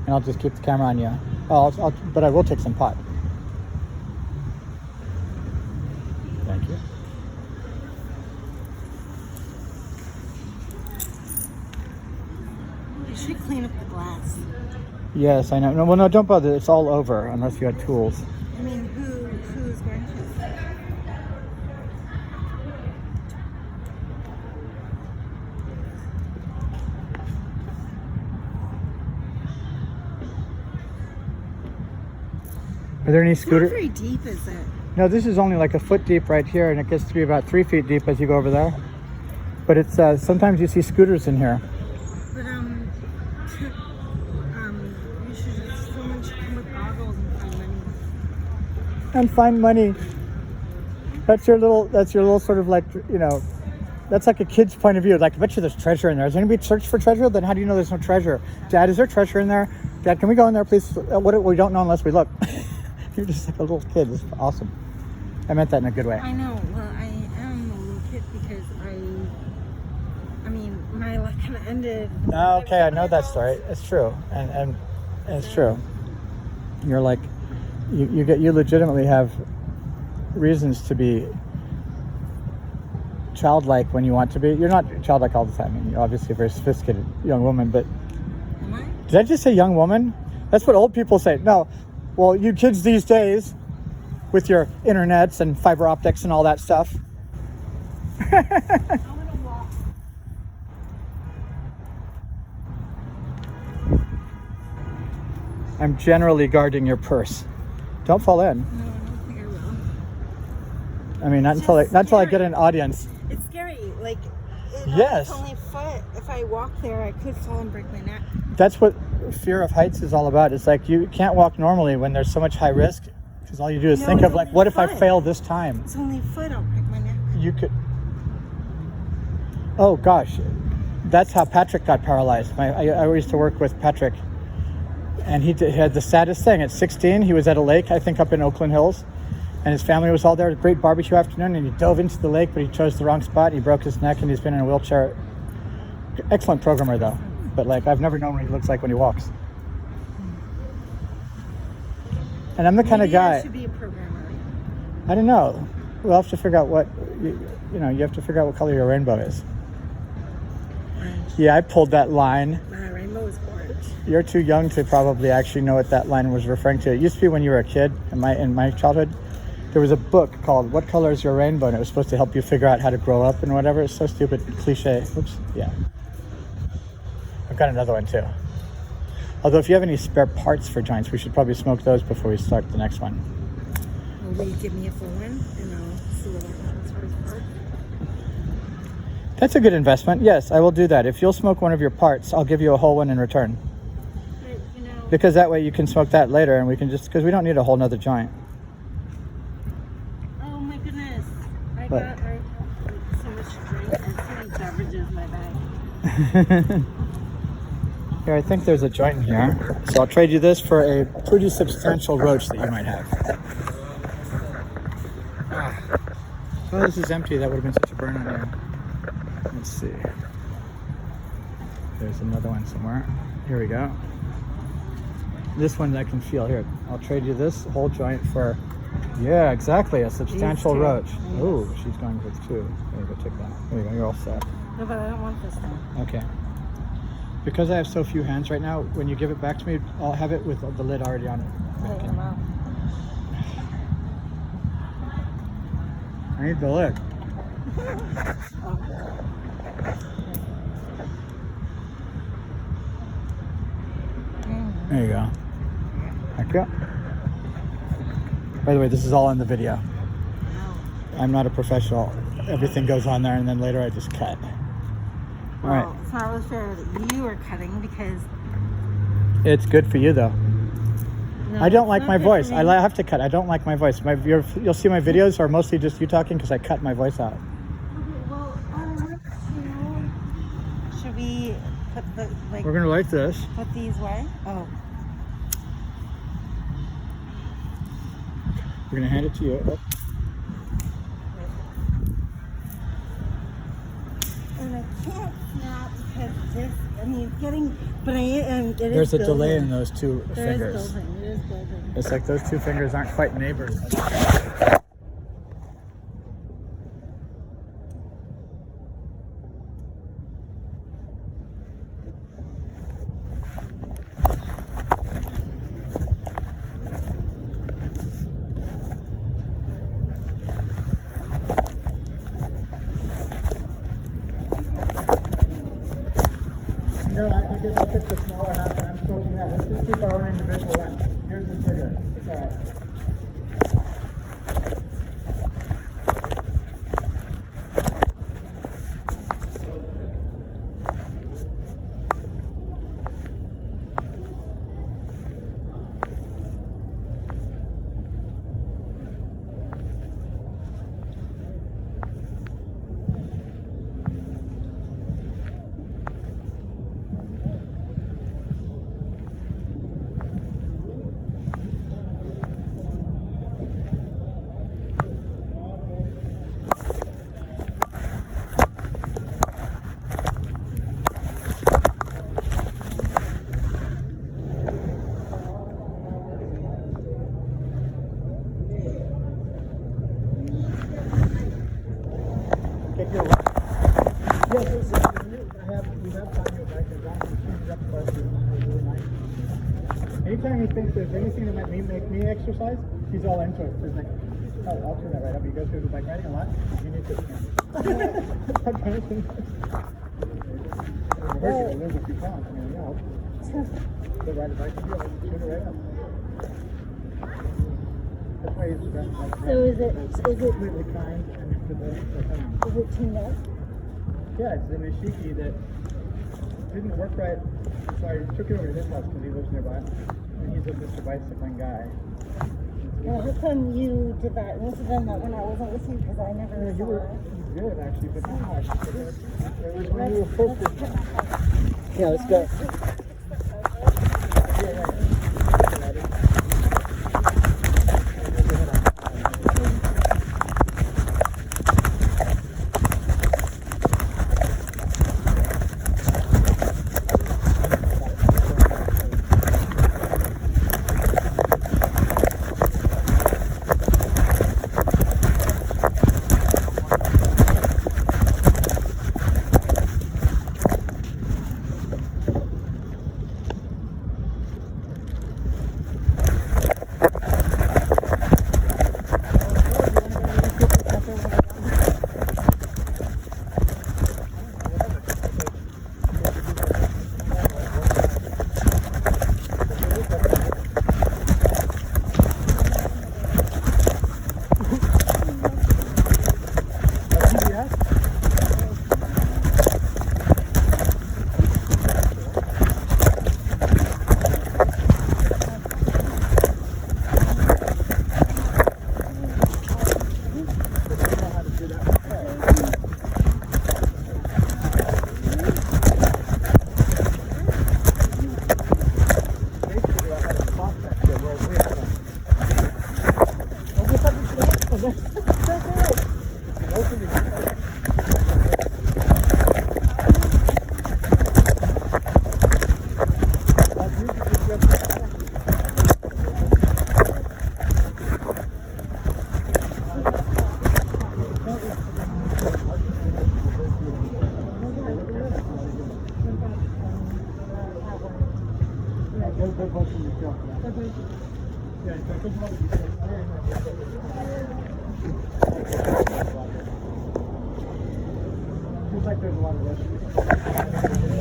and I'll just keep the camera on you. But I will take some pot. Thank you. You should clean up the glass. Yes, I know. No, well, no, don't bother. It's all over unless you had tools. I mean, who's going to? Are there any It's not scooters? very deep, is it? No, this is only like a foot deep right here, and it gets to be about 3 feet deep as you go over there. But it's sometimes you see scooters in here. But you should just someone should come with goggles and find money. And find money. That's your little sort of like, you know, that's like a kid's point of view. Like, I bet you there's treasure in there. Is anybody search for treasure? Then how do you know there's no treasure? Dad, is there treasure in there? Dad, can we go in there, please? We don't know unless we look. You're just like a little kid. It's awesome. I meant that in a good way. I know. Well, I am a little kid because I mean, my life kind of ended. Okay, I know that story. It's true, and it's true. You're like, you legitimately have reasons to be childlike when you want to be. You're not childlike all the time. I mean, you're obviously a very sophisticated young woman, but Am I? did I just say young woman? That's what old people say. No, well, you kids these days with your internets and fiber optics and all that stuff. I'm gonna walk. I'm generally guarding your purse. Don't fall in. No, I don't think I will. I mean, not until I get an audience. It's scary. Like, Yes. it's only a foot. If I walk there, I could fall and break my neck. That's what fear of heights is all about. It's like you can't walk normally when there's so much high risk, because all you do is No, think it's of like, only what if I foot. fail this time? It's only a foot. I'll break my neck. You could. Oh gosh, that's how Patrick got paralyzed. I used to work with Patrick, and he had the saddest thing. At 16, he was at a lake, I think up in Oakland Hills, and his family was all there. A great barbecue afternoon, and he dove into the lake, but he chose the wrong spot. And he broke his neck, and he's been in a wheelchair. Excellent programmer though, but like I've never known what he looks like when he walks. And I'm the kind of Maybe I guy. should be a programmer. I don't know. We'll have to figure out what you have to figure out what color your rainbow is. Orange. Yeah, I pulled that line. My rainbow is orange. You're too young to probably actually know what that line was referring to. It used to be when you were a kid, in my childhood, there was a book called What Color is Your Rainbow? And it was supposed to help you figure out how to grow up and whatever. It's so stupid, cliche. Oops, yeah. I've got another one too. Although if you have any spare parts for joints, we should probably smoke those before we start the next one. Will you give me a full one? And I'll see what I want as far as parts. That's a good investment. Yes, I will do that. If you'll smoke one of your parts, I'll give you a whole one in return. But, you know, Because that way you can smoke that later and we can just, because we don't need a whole nother joint. oh my goodness. I What? got so much drink and so many beverages in my bag. Here, I think there's a joint in here. So I'll trade you this for a pretty substantial roach that you might have. Oh, this is empty. That would have been such a burn on you. Let's see. There's another one somewhere. Here we go. This one I can feel. Here, I'll trade you this whole joint for, yeah, exactly, a substantial These two. roach. Yes. Oh, she's going with two. There you go, take that. There you go, you're all set. No, but I don't want this thing. Okay. Because I have so few hands right now, when you give it back to me, I'll have it with the lid already on it. Wait, I'm out. I need the lid. There you go. Heck yeah. By the way, this is all in the video. I'm not a professional. Everything goes on there and then later I just cut. All right. Well, it's not really fair that you are cutting because It's good for you though. no, I don't it's like not my good voice. for I me. have to cut. I don't like my voice. You'll see my videos are mostly just you talking because I cut my voice out. Okay, well, should we put the We're gonna like this. put these where? Oh, We're gonna hand it to you. Oh, and I can't snap because this, I mean, it's getting, but I am, it is There's a delay building. in those two There is fingers. building, it is building. It's like those two fingers aren't quite neighbors. No, I guess I picked the smaller half and I'm smoking that. Let's just keep our own individual one. Here's the bigger. It's all right. Get your right. Yes, we have time to back and down. It's up for us. It's really nice. Anytime he thinks there's anything that might make me exercise, he's all into it. He's like, oh, I'll turn that right up. You guys go to bike riding a lot? You need to. I'm trying to think. We'll lose a few pounds. I mean, you know. Go ride a bike and turn it right up. That's why he's dressed like that. So is it Completely kind and to the town. is it tuned up? Yeah, it's an Ishiki that didn't work right, so I took it over to his house because he lives nearby. And he's a Mr. Bicycling guy. Well, how come you did that incident that when I wasn't with you? Because I never Yeah, you saw were it. good actually, but not much. It was when you were supposed to. Yeah, let's go. Seems like there's a lot of rush.